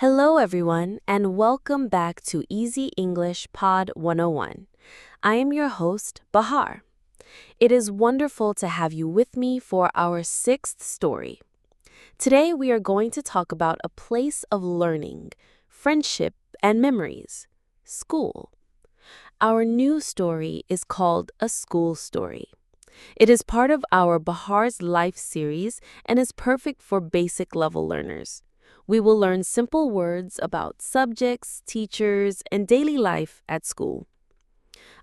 Hello, everyone, and welcome back to Easy English Pod 101. I am your host, Bahar. It is wonderful to have you with me for our sixth story. Today, we are going to talk about a place of learning, friendship, and memories school. Our new story is called A School Story. It is part of our Bahar's Life series and is perfect for basic level learners. We will learn simple words about subjects, teachers, and daily life at school.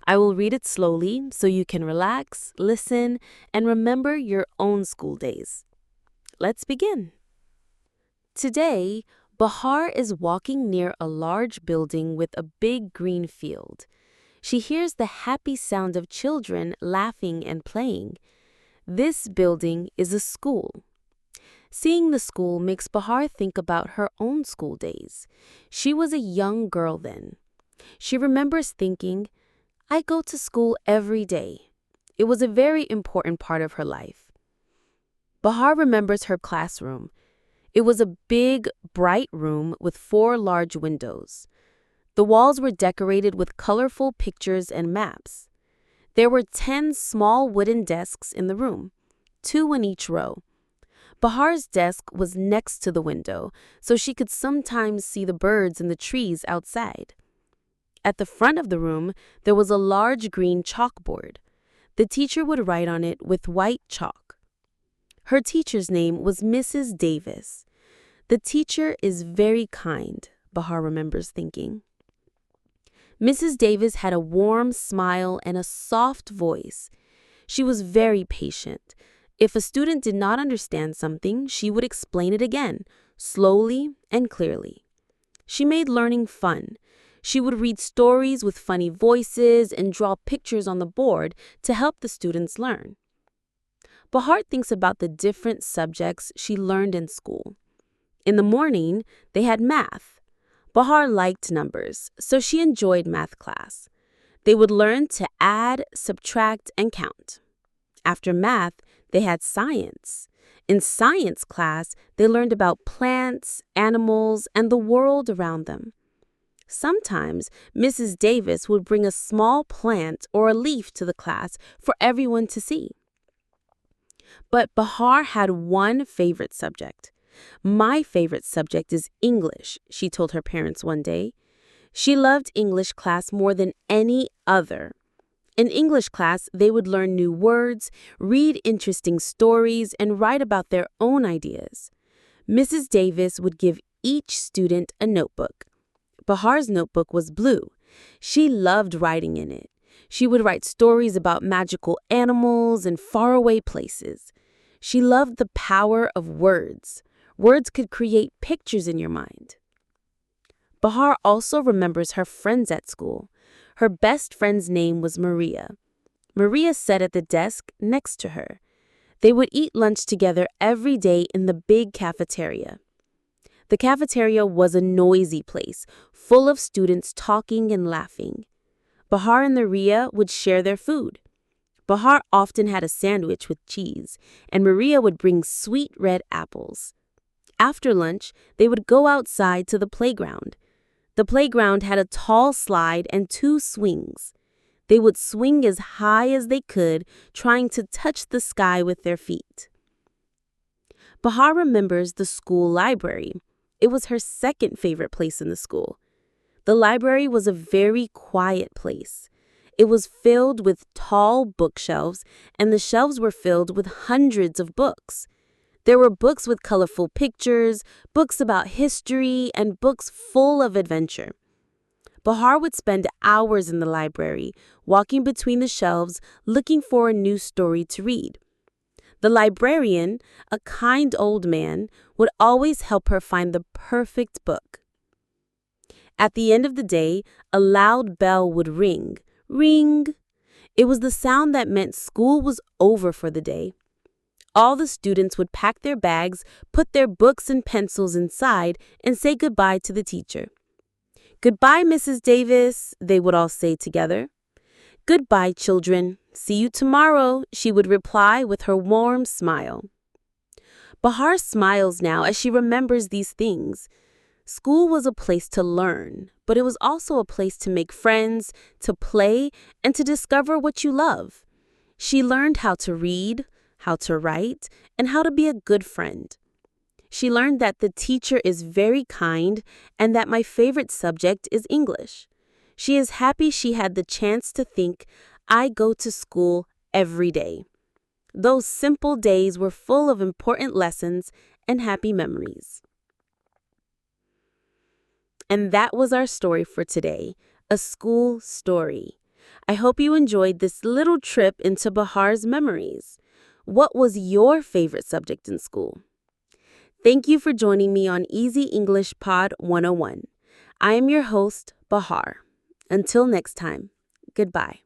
I will read it slowly so you can relax, listen, and remember your own school days. Let's begin. Today, Bahar is walking near a large building with a big green field. She hears the happy sound of children laughing and playing. This building is a school. Seeing the school makes Bahar think about her own school days. She was a young girl then. She remembers thinking, I go to school every day. It was a very important part of her life. Bahar remembers her classroom. It was a big, bright room with 4 large windows. The walls were decorated with colorful pictures and maps. There were 10 small wooden desks in the room, 2 in each row. Bahar's desk was next to the window, so she could sometimes see the birds and the trees outside. At the front of the room, there was a large green chalkboard. The teacher would write on it with white chalk. Her teacher's name was Mrs. Davis. The teacher is very kind, Bahar remembers thinking. Mrs. Davis had a warm smile and a soft voice. She was very patient. If a student did not understand something, she would explain it again, slowly and clearly. She made learning fun. She would read stories with funny voices and draw pictures on the board to help the students learn. Bahar thinks about the different subjects she learned in school. In the morning, they had math. Bahar liked numbers, so she enjoyed math class. They would learn to add, subtract, and count. After math, they had science. In science class, they learned about plants, animals, and the world around them. Sometimes, Mrs. Davis would bring a small plant or a leaf to the class for everyone to see. But Bahar had one favorite subject. My favorite subject is English, she told her parents one day. She loved English class more than any other. In English class, they would learn new words, read interesting stories, and write about their own ideas. Mrs. Davis would give each student a notebook. Bahar's notebook was blue. She loved writing in it. She would write stories about magical animals and faraway places. She loved the power of words. Words could create pictures in your mind. Bahar also remembers her friends at school. Her best friend's name was Maria. Maria sat at the desk next to her. They would eat lunch together every day in the big cafeteria. The cafeteria was a noisy place, full of students talking and laughing. Bahar and Maria would share their food. Bahar often had a sandwich with cheese, and Maria would bring sweet red apples. After lunch, they would go outside to the playground. The playground had a tall slide and 2 swings. They would swing as high as they could, trying to touch the sky with their feet. Bahar remembers the school library. It was her second favorite place in the school. The library was a very quiet place. It was filled with tall bookshelves, and the shelves were filled with hundreds of books. There were books with colorful pictures, books about history, and books full of adventure. Bahar would spend hours in the library, walking between the shelves, looking for a new story to read. The librarian, a kind old man, would always help her find the perfect book. At the end of the day, a loud bell would ring. Ring! It was the sound that meant school was over for the day. All the students would pack their bags, put their books and pencils inside, and say goodbye to the teacher. Goodbye, Mrs. Davis, they would all say together. Goodbye, children. See you tomorrow, she would reply with her warm smile. Bahar smiles now as she remembers these things. School was a place to learn, but it was also a place to make friends, to play, and to discover what you love. She learned how to read, how to write, and how to be a good friend. She learned that the teacher is very kind and that my favorite subject is English. She is happy she had the chance to think, I go to school every day. Those simple days were full of important lessons and happy memories. And that was our story for today, a school story. I hope you enjoyed this little trip into Bahar's memories. What was your favorite subject in school? Thank you for joining me on Easy English Pod 101. I am your host, Bahar. Until next time, goodbye.